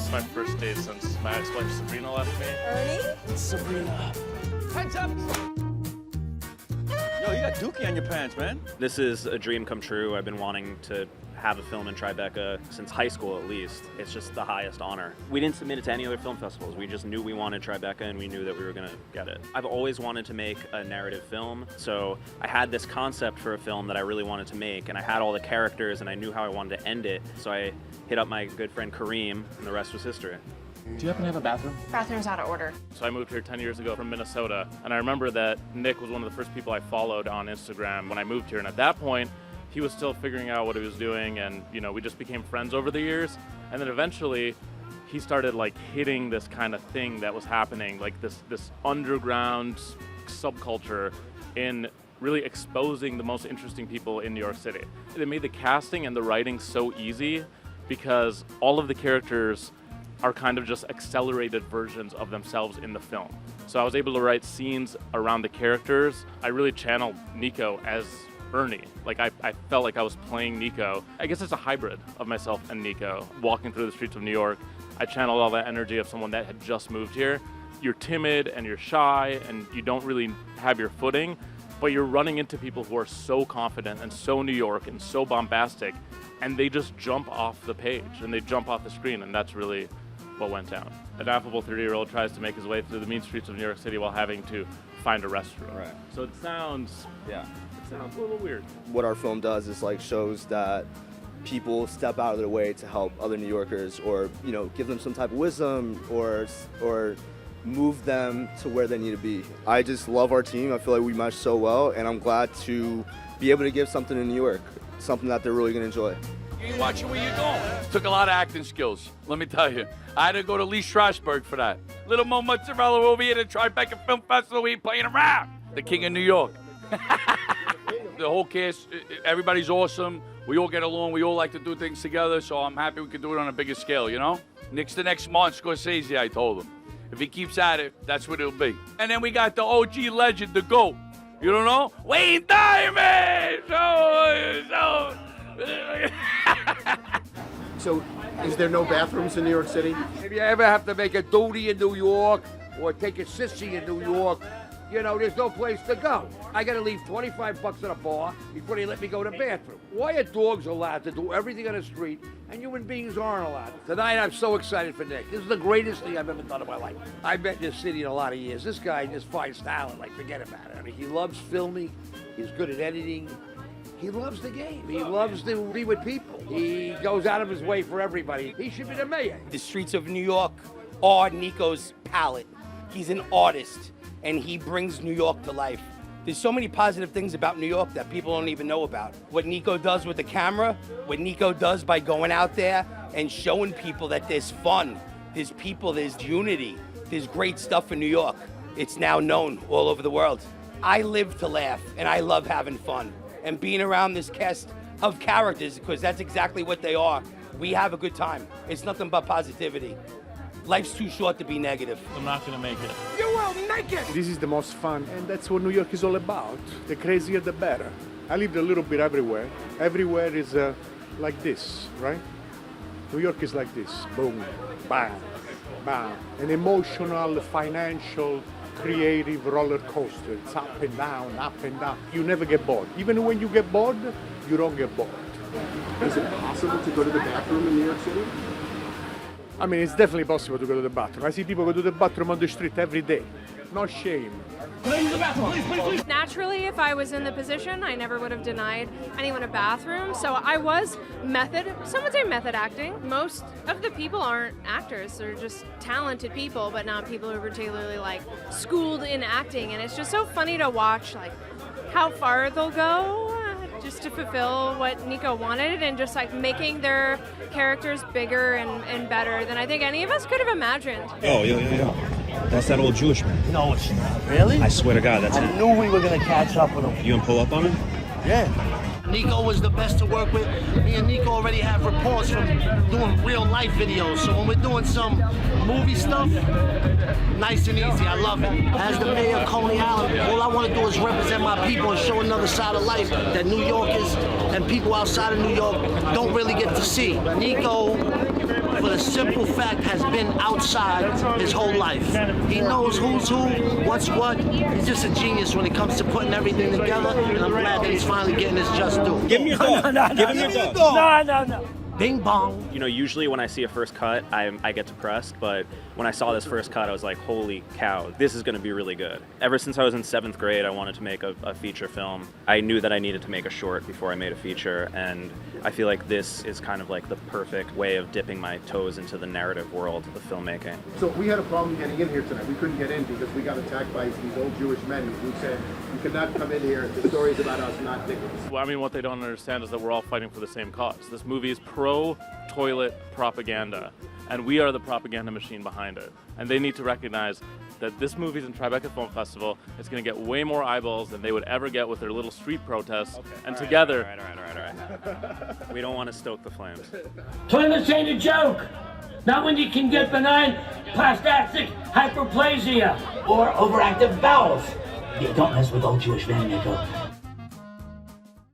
is my first date since my ex-wife Sabrina left me. Ernie? Sabrina. Hands up! Yo, you got dookie on your pants, man. This is a dream come true. I've been wanting to have a film in Tribeca since high school at least. It's just the highest honor. We didn't submit it to any other film festivals. We just knew we wanted Tribeca and we knew that we were gonna get it. I've always wanted to make a narrative film, so I had this concept for a film that I really wanted to make, and I had all the characters and I knew how I wanted to end it, so I hit up my good friend Kareem, and the rest was history. Do you happen to have a bathroom? Bathroom's out of order. So I moved here 10 years ago from Minnesota, and I remember that Nick was one of the first people I followed on Instagram when I moved here, and at that point, he was still figuring out what he was doing, and we just became friends over the years. And then eventually, he started like hitting this kind of thing that was happening, like this underground subculture in really exposing the most interesting people in New York City. They made the casting and the writing so easy because all of the characters are kind of just accelerated versions of themselves in the film. So I was able to write scenes around the characters. I really channeled Nico as Ernie. Like I felt like I was playing Nico. I guess it's a hybrid of myself and Nico. Walking through the streets of New York, I channeled all that energy of someone that had just moved here. You're timid and you're shy and you don't really have your footing, but you're running into people who are so confident and so New York and so bombastic, and they just jump off the page and they jump off the screen, and that's really what went down. An affable 30-year-old tries to make his way through the mean streets of New York City while having to find a restroom. Right. So it sounds a little weird. What our film does is like shows that people step out of their way to help other New Yorkers, or give them some type of wisdom, or move them to where they need to be. I just love our team. I feel like we mesh so well, and I'm glad to be able to give something to New York, something that they're really gonna enjoy. You ain't watching where you're going. Took a lot of acting skills, let me tell you. I had to go to Lee Strasberg for that. Little Mo Mozzarella over here at the Tribeca Film Festival, we ain't playing around. The king of New York. The whole cast, everybody's awesome. We all get along. We all like to do things together, so I'm happy we can do it on a bigger scale, Nick's the next Martin Scorsese, I told him. If he keeps at it, that's what it'll be. And then we got the OG legend, the GOAT. You don't know? Wayne Diamond! So, is there no bathrooms in New York City? If you ever have to make a duty in New York or take a sissy in New York, there's no place to go. I gotta leave $25 at a bar before they let me go to the bathroom. Why are dogs allowed to do everything on the street and human beings aren't allowed? Tonight I'm so excited for Nick. This is the greatest thing I've ever done in my life. I've been in this city in a lot of years. This guy just finds talent, like forget about it. I mean, he loves filming, he's good at editing. He loves the game. He loves to be with people. He goes out of his way for everybody. He should be the mayor. The streets of New York are Nico's palette. He's an artist, and he brings New York to life. There's so many positive things about New York that people don't even know about. What Nico does with the camera, what Nico does by going out there and showing people that there's fun, there's people, there's unity, there's great stuff in New York. It's now known all over the world. I live to laugh, and I love having fun. And being around this cast of characters, because that's exactly what they are. We have a good time. It's nothing but positivity. Life's too short to be negative. I'm not gonna make it. You will make it! This is the most fun, and that's what New York is all about. The crazier, the better. I lived a little bit everywhere. Everywhere is like this, right? New York is like this. Boom, bam, bam. An emotional, financial, creative roller coaster. It's up and down, up and down. You never get bored. Even when you get bored, you don't get bored. Is it possible to go to the bathroom in New York City? I mean, it's definitely possible to go to the bathroom. I see people go to the bathroom on the street every day. No shame. Naturally, if I was in the position, I never would have denied anyone a bathroom. So I was some would say method acting. Most of the people aren't actors. They're just talented people, but not people who are particularly schooled in acting. And it's just so funny to watch how far they'll go just to fulfill what Nico wanted, and just making their characters bigger and better than I think any of us could have imagined. Oh, yo. That's that old Jewish man. No, it's not. Really? I swear to God, that's him. I knew we were going to catch up with him. You gonna pull up on him? Yeah. Nico was the best to work with. Me and Nico already have reports from doing real life videos. So when we're doing some movie stuff, nice and easy. I love it. As the mayor of Coney Island, all I want to do is represent my people and show another side of life that New Yorkers and people outside of New York don't really get to see. Nico for the simple fact has been outside his whole life. He knows who's who, what's what. He's just a genius when it comes to putting everything together, and I'm glad that he's finally getting his just due. Give me your dog. Give him your dog. No. Bing bong. You know, usually when I see a first cut, I get depressed, but when I saw this first cut, I was like, holy cow, this is going to be really good. Ever since I was in 7th grade, I wanted to make a feature film. I knew that I needed to make a short before I made a feature, and I feel like this is kind of like the perfect way of dipping my toes into the narrative world of filmmaking. So we had a problem getting in here tonight. We couldn't get in because we got attacked by these old Jewish men who said, you cannot come in here. The story's about us, not Nicholas. Well, I mean, what they don't understand is that we're all fighting for the same cause. This movie is pro-toilet propaganda, and we are the propaganda machine behind it. And they need to recognize that this movie's in Tribeca Film Festival. It's going to get way more eyeballs than they would ever get with their little street protests. Okay. And together... All right. We don't want to stoke the flames. Toilets ain't a joke. Not when you can get benign prostatic hyperplasia or overactive bowels. Yeah, don't mess with old Jewish men, Nico.